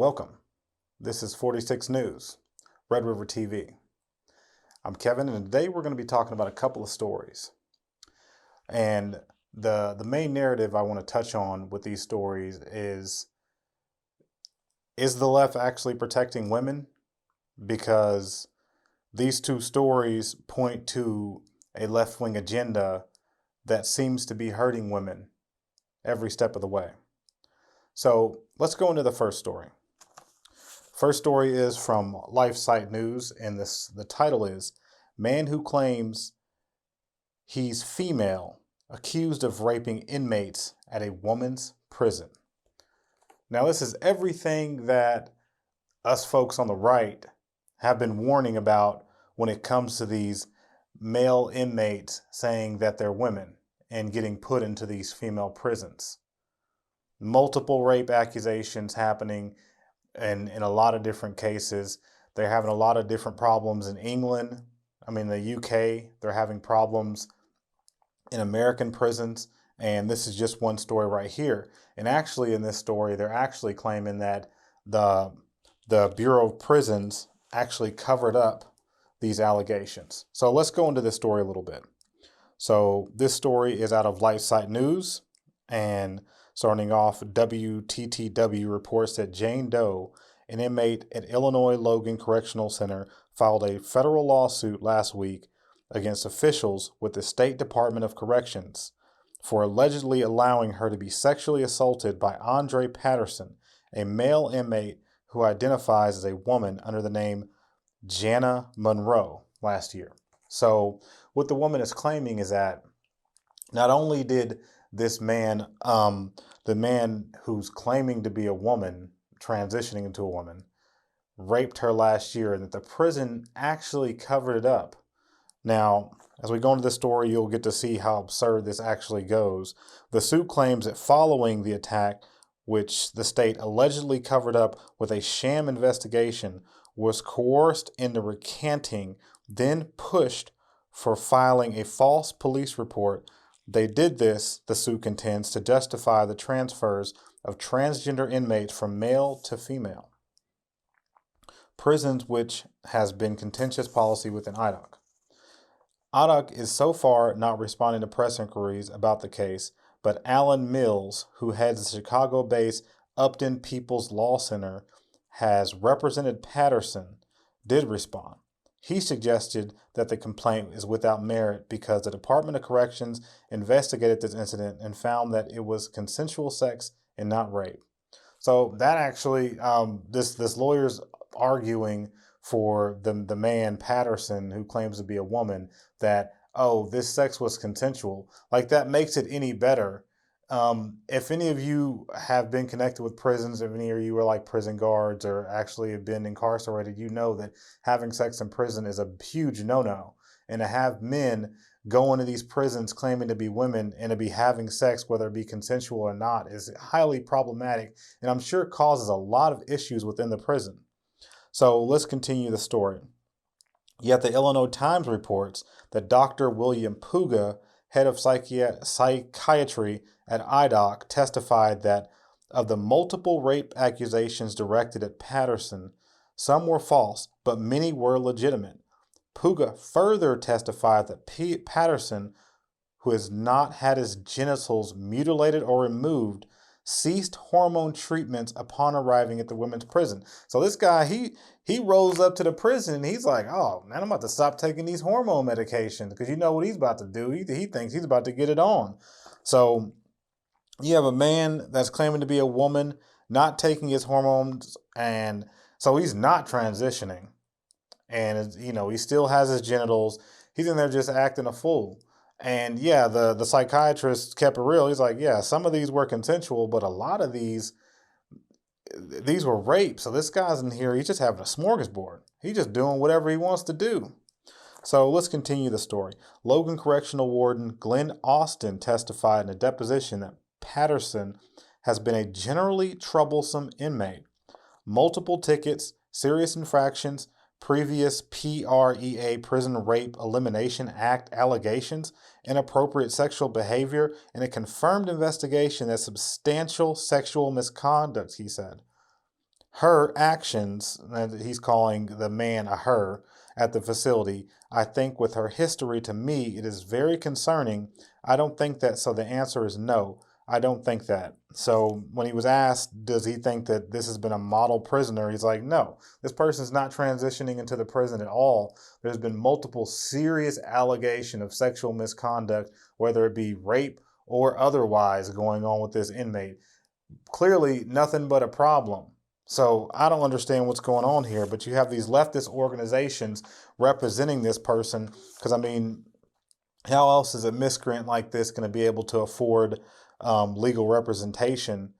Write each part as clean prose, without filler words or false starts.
Welcome. This is 46 News, Red River TV. I'm Kevin, and today we're going to be talking about a couple of stories. And the main narrative I want to touch on with these stories is the left actually protecting women? Because these two stories point to a left-wing agenda that seems to be hurting women every step of the way. So let's go into the first story. First story is from LifeSite News, and the title is Man Who Claims He's Female Accused of Raping Inmates at a Woman's Prison. Now, this is everything that us folks on the right have been warning about when it comes to these male inmates saying that they're women and getting put into these female prisons. Multiple rape accusations happening in a lot of different cases. They're having a lot of different problems in England. The UK, they're having problems in American prisons. And this is just one story right here. And actually in this story, they're actually claiming that the Bureau of Prisons actually covered up these allegations. So let's go into this story a little bit. So this story is out of LifeSite News, and starting off, WTTW reports that Jane Doe, an inmate at Illinois Logan Correctional Center, filed a federal lawsuit last week against officials with the State Department of Corrections for allegedly allowing her to be sexually assaulted by Andre Patterson, a male inmate who identifies as a woman under the name Jana Monroe, last year. So what the woman is claiming is that not only did this man, the man who's claiming to be a woman, transitioning into a woman, raped her last year, and that the prison actually covered it up. Now, as we go into the story, you'll get to see how absurd this actually goes. The suit claims that following the attack, which the state allegedly covered up with a sham investigation, was coerced into recanting, then pushed for filing a false police report. They did this, the suit contends, to justify the transfers of transgender inmates from male to female prisons, which has been contentious policy within IDOC. IDOC is so far not responding to press inquiries about the case, but Alan Mills, who heads the Chicago-based Upton People's Law Center, has represented Patterson, did respond. He suggested that the complaint is without merit because the Department of Corrections investigated this incident and found that it was consensual sex and not rape. So that actually, this lawyer's arguing for the man Patterson, who claims to be a woman, that, oh, this sex was consensual. Like, that makes it any better. If any of you have been connected with prisons, if any of you are like prison guards or actually have been incarcerated, you know that having sex in prison is a huge no-no. And to have men go into these prisons claiming to be women and to be having sex, whether it be consensual or not, is highly problematic, and I'm sure causes a lot of issues within the prison. So let's continue the story. Yet the Illinois Times reports that Dr. William Puga, head of psychiatry at IDOC, testified that of the multiple rape accusations directed at Patterson, some were false, but many were legitimate. Puga further testified that Patterson, who has not had his genitals mutilated or removed, ceased hormone treatments upon arriving at the women's prison. So this guy, he rolls up to the prison and he's like, oh man, I'm about to stop taking these hormone medications, because you know what he's about to do. He thinks he's about to get it on. So you have a man that's claiming to be a woman, not taking his hormones, and so he's not transitioning. And he still has his genitals. He's in there just acting a fool. And yeah, the psychiatrist kept it real. He's like, yeah, some of these were consensual, but a lot of these were rape. So this guy's in here, he's just having a smorgasbord. He's just doing whatever he wants to do. So let's continue the story. Logan Correctional Warden Glenn Austin testified in a deposition that Patterson has been a generally troublesome inmate. Multiple tickets, serious infractions, previous PREA Prison Rape Elimination Act allegations, inappropriate sexual behavior, and a confirmed investigation that substantial sexual misconduct, he said. her actions, and he's calling the man a her, at the facility, I think with her history, to me, it is very concerning. I don't think that, so the answer is no. I don't think that. So when he was asked, does he think that this has been a model prisoner? He's like, no, this person's not transitioning into the prison at all. There's been multiple serious allegations of sexual misconduct, whether it be rape or otherwise, going on with this inmate. Clearly nothing but a problem. So I don't understand what's going on here, but you have these leftist organizations representing this person, because I mean, how else is a miscreant like this going to be able to afford legal representation?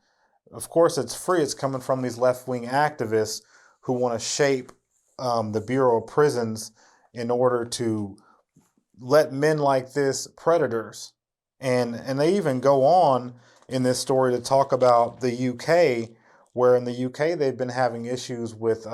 Of course, it's free. It's coming from these left-wing activists who want to shape the Bureau of Prisons in order to let men like this predators. And they even go on in this story to talk about the UK, where in the UK they've been having issues with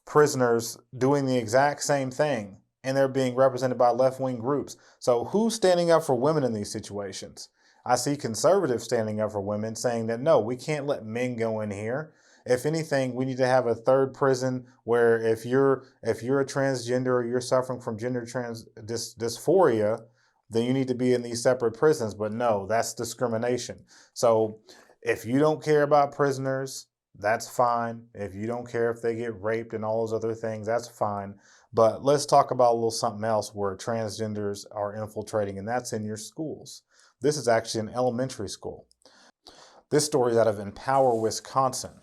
prisoners doing the exact same thing, and they're being represented by left-wing groups. So who's standing up for women in these situations? I see conservatives standing up for women, saying that no, we can't let men go in here. If anything, we need to have a third prison where if you're a transgender or you're suffering from gender dysphoria, then you need to be in these separate prisons. But no, that's discrimination. So if you don't care about prisoners, that's fine. If you don't care if they get raped and all those other things, that's fine. But let's talk about a little something else where transgenders are infiltrating, and that's in your schools. This is actually an elementary school. This story is out of Empower, Wisconsin.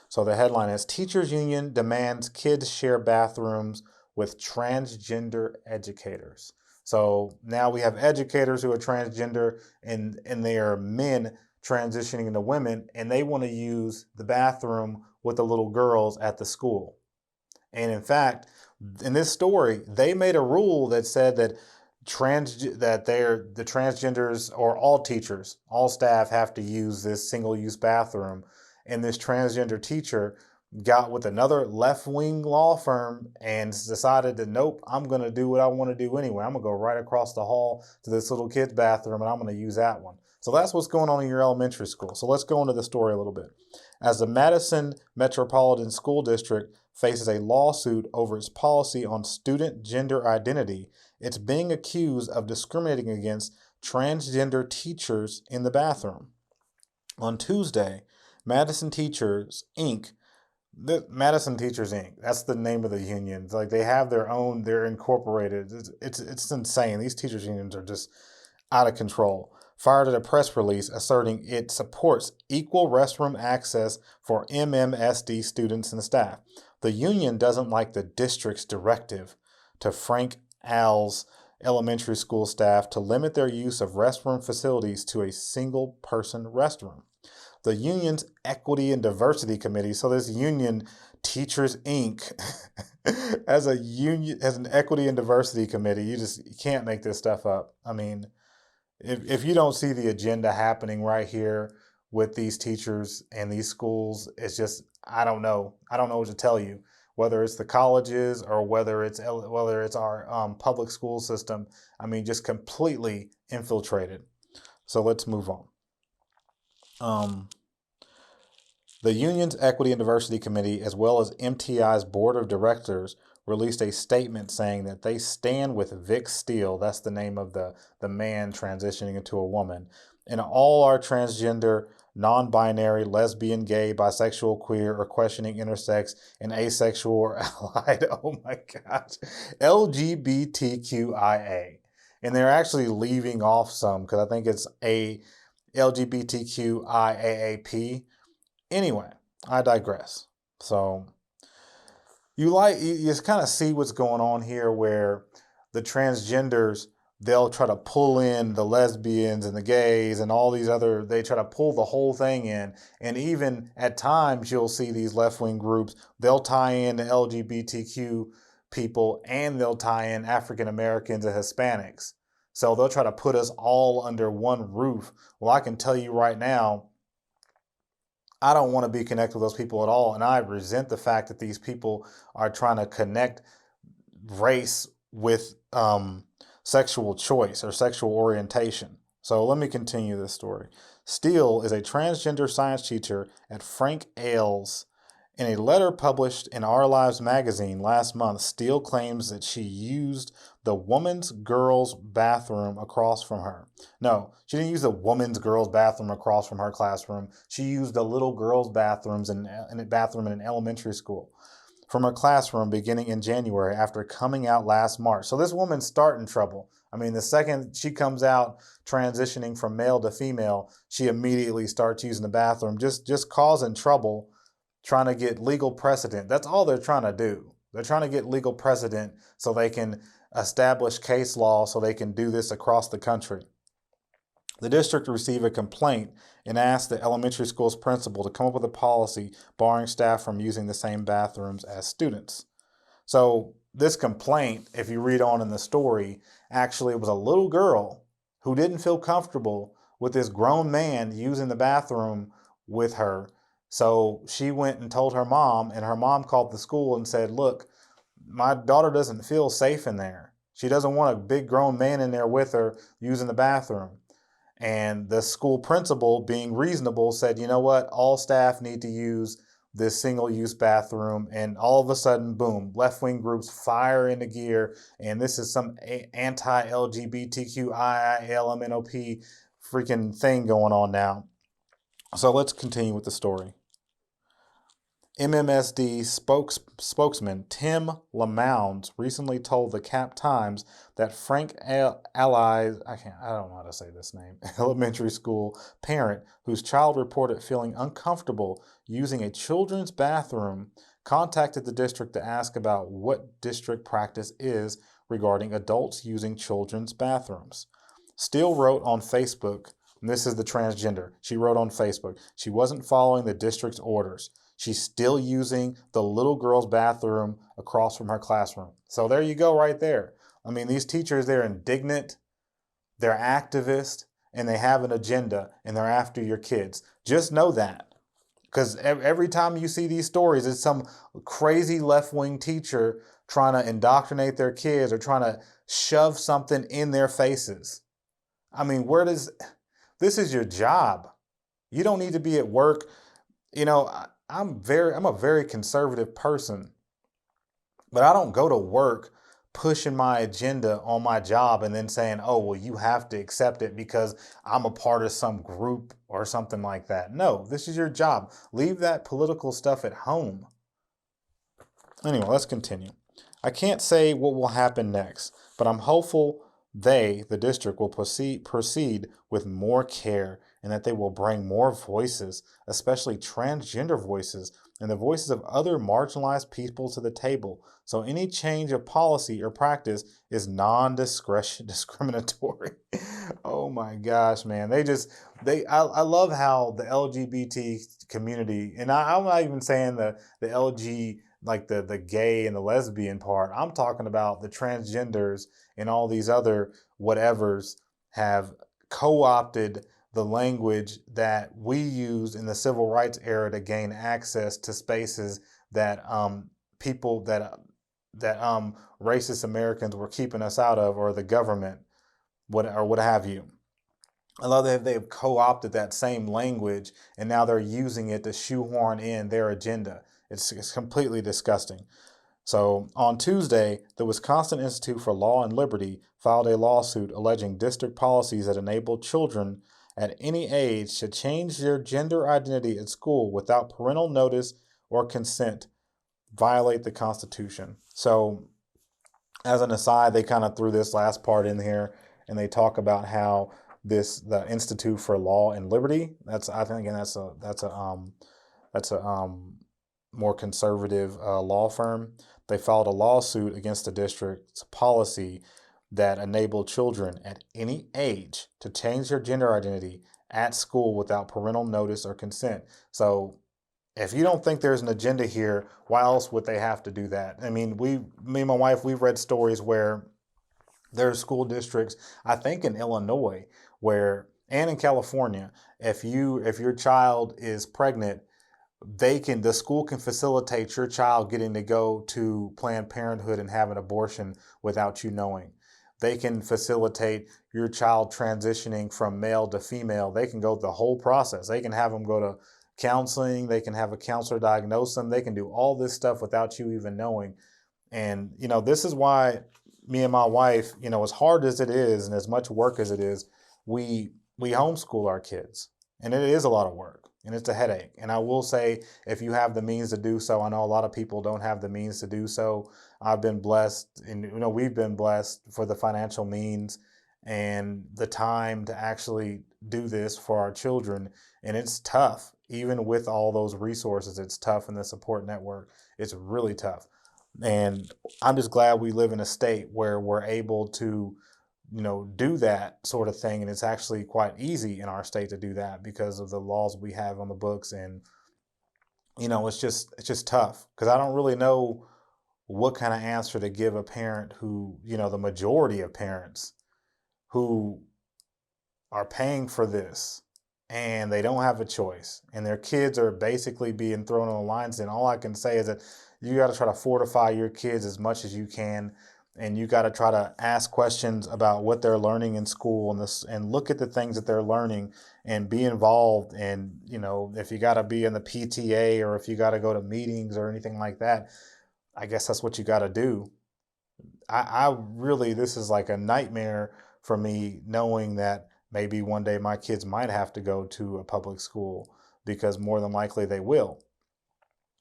So the headline is, Teachers Union Demands Kids Share Bathrooms with Transgender Educators. So now we have educators who are transgender, and they are men transitioning into women, and they want to use the bathroom with the little girls at the school. And in fact, in this story, they made a rule that said that the transgenders, or all teachers, all staff, have to use this single-use bathroom. And this transgender teacher got with another left-wing law firm and decided that, nope, I'm going to do what I want to do anyway. I'm going to go right across the hall to this little kid's bathroom, and I'm going to use that one. So that's what's going on in your elementary school. So let's go into the story a little bit. As the Madison Metropolitan School District faces a lawsuit over its policy on student gender identity, it's being accused of discriminating against transgender teachers in the bathroom. On Tuesday, Madison Teachers Inc. Madison Teachers Inc. That's the name of the union. It's like they have their own. They're incorporated. It's insane. These teachers unions are just out of control. Fired a press release asserting it supports equal restroom access for MMSD students and staff. The union doesn't like the district's directive to Frank Al's elementary school staff to limit their use of restroom facilities to a single-person restroom. The union's Equity and Diversity Committee, so this union, Teachers Inc., as a union, as an Equity and Diversity Committee, you can't make this stuff up. I mean, if you don't see the agenda happening right here with these teachers and these schools, it's just, I don't know what to tell you. Whether it's the colleges or whether it's our public school system, I mean, just completely infiltrated. So let's move on. The union's Equity and Diversity Committee, as well as MTI's Board of Directors, released a statement saying that they stand with Vic Steele, that's the name of the man transitioning into a woman, and all our transgender, non-binary, lesbian, gay, bisexual, queer, or questioning intersex, and asexual or allied, oh my gosh, LGBTQIA. And they're actually leaving off some, because I think it's a LGBTQIAAP. Anyway, I digress. So you just kind of see what's going on here, where the transgenders, they'll try to pull in the lesbians and the gays and all these other, they try to pull the whole thing in. And even at times you'll see these left-wing groups, they'll tie in the LGBTQ people and they'll tie in African Americans and Hispanics. So they'll try to put us all under one roof. Well, I can tell you right now, I don't want to be connected with those people at all. And I resent the fact that these people are trying to connect race with sexual choice or sexual orientation. So let me continue this story. Steele is a transgender science teacher at Frank Ailes In a letter published in Our Lives magazine last month, Steele claims that she used the woman's girls' bathroom across from her. No, she didn't use the woman's girls' bathroom across from her classroom. She used the little girls' bathrooms in a bathroom in an elementary school from her classroom beginning in January after coming out last March. So this woman's starting trouble. I mean, the second she comes out transitioning from male to female, she immediately starts using the bathroom, just causing trouble, trying to get legal precedent. That's all they're trying to do. They're trying to get legal precedent so they can establish case law so they can do this across the country. The district received a complaint and asked the elementary school's principal to come up with a policy barring staff from using the same bathrooms as students. So this complaint, if you read on in the story, actually was a little girl who didn't feel comfortable with this grown man using the bathroom with her. So she went and told her mom, and her mom called the school and said, look, my daughter doesn't feel safe in there. She doesn't want a big grown man in there with her using the bathroom. And the school principal, being reasonable, said, you know what, all staff need to use this single-use bathroom. And all of a sudden, boom, left-wing groups fire into gear. And this is some anti-LGBTQIALMNOP freaking thing going on now. So let's continue with the story. MMSD spokesman Tim LaMounds recently told the Cap Times that Frank Allies, I don't know how to say this name, elementary school parent whose child reported feeling uncomfortable using a children's bathroom contacted the district to ask about what district practice is regarding adults using children's bathrooms. Steele wrote on Facebook, and this is the transgender, she wrote on Facebook, she wasn't following the district's orders. She's still using the little girl's bathroom across from her classroom. So there you go right there. I mean, these teachers, they're indignant, they're activists, and they have an agenda, and they're after your kids. Just know that. Because every time you see these stories, it's some crazy left-wing teacher trying to indoctrinate their kids or trying to shove something in their faces. I mean, this is your job. You don't need to be at work. You know, I'm a very conservative person, but I don't go to work pushing my agenda on my job and then saying, oh, well, you have to accept it because I'm a part of some group or something like that. No, this is your job. Leave that political stuff at home. Anyway, let's continue. I can't say what will happen next, but I'm hopeful the district, will proceed with more care and that they will bring more voices, especially transgender voices and the voices of other marginalized people to the table. So any change of policy or practice is non-discriminatory. Oh my gosh, man. I love how the LGBT community, and I'm not even saying the LG, like the gay and the lesbian part. I'm talking about the transgenders and all these other whatevers have co-opted the language that we used in the civil rights era to gain access to spaces that people that racist Americans were keeping us out of, or the government, what have you. I love that they've co-opted that same language and now they're using it to shoehorn in their agenda. It's completely disgusting. So on Tuesday, the Wisconsin Institute for Law and Liberty filed a lawsuit alleging district policies that enable children at any age to change their gender identity at school without parental notice or consent violate the Constitution. So as an aside, they kind of threw this last part in here and they talk about how the Institute for Law and Liberty, that's a more conservative law firm. They filed a lawsuit against the district's policy that enabled children at any age to change their gender identity at school without parental notice or consent. So if you don't think there's an agenda here, why else would they have to do that? I mean, me and my wife, we've read stories where there are school districts, I think in Illinois, and in California, if your child is pregnant, the school can facilitate your child getting to go to Planned Parenthood and have an abortion without you knowing. They can facilitate your child transitioning from male to female. They can go the whole process. They can have them go to counseling. They can have a counselor diagnose them. They can do all this stuff without you even knowing. And, this is why me and my wife, as hard as it is and as much work as it is, we homeschool our kids. And it is a lot of work and it's a headache. And I will say, if you have the means to do so, I know a lot of people don't have the means to do so. I've been blessed, and we've been blessed for the financial means and the time to actually do this for our children. And it's tough, even with all those resources. It's tough in the support network. It's really tough. And I'm just glad we live in a state where we're able to, do that sort of thing. And it's actually quite easy in our state to do that because of the laws we have on the books. And, it's just tough because I don't really know what kind of answer to give a parent who, the majority of parents who are paying for this and they don't have a choice and their kids are basically being thrown on the lines. And all I can say is that you got to try to fortify your kids as much as you can, and you got to try to ask questions about what they're learning in school and look at the things that they're learning and be involved. And if you got to be in the PTA or if you got to go to meetings or anything like that, I guess that's what you got to do. I really, this is like a nightmare for me, knowing that maybe one day my kids might have to go to a public school, because more than likely they will.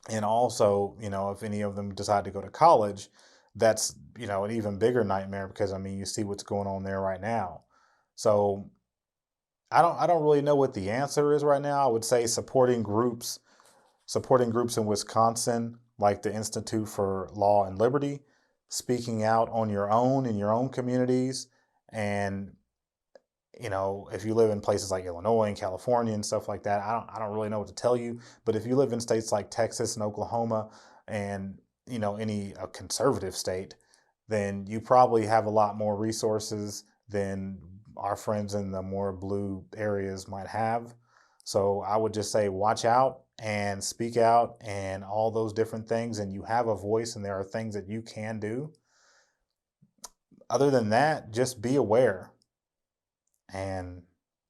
And also, if any of them decide to go to college, that's, an even bigger nightmare, because you see what's going on there right now. So I don't really know what the answer is right now. I would say supporting groups in Wisconsin, like the Institute for Law and Liberty, speaking out on your own in your own communities. And if you live in places like Illinois and California and stuff like that, I don't really know what to tell you. But if you live in states like Texas and Oklahoma and any a conservative state, then you probably have a lot more resources than our friends in the more blue areas might have. So I would just say watch out and speak out and all those different things, and you have a voice and there are things that you can do. Other than that, just be aware. And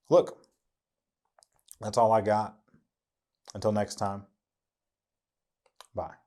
look, that's all I got. Until next time, bye.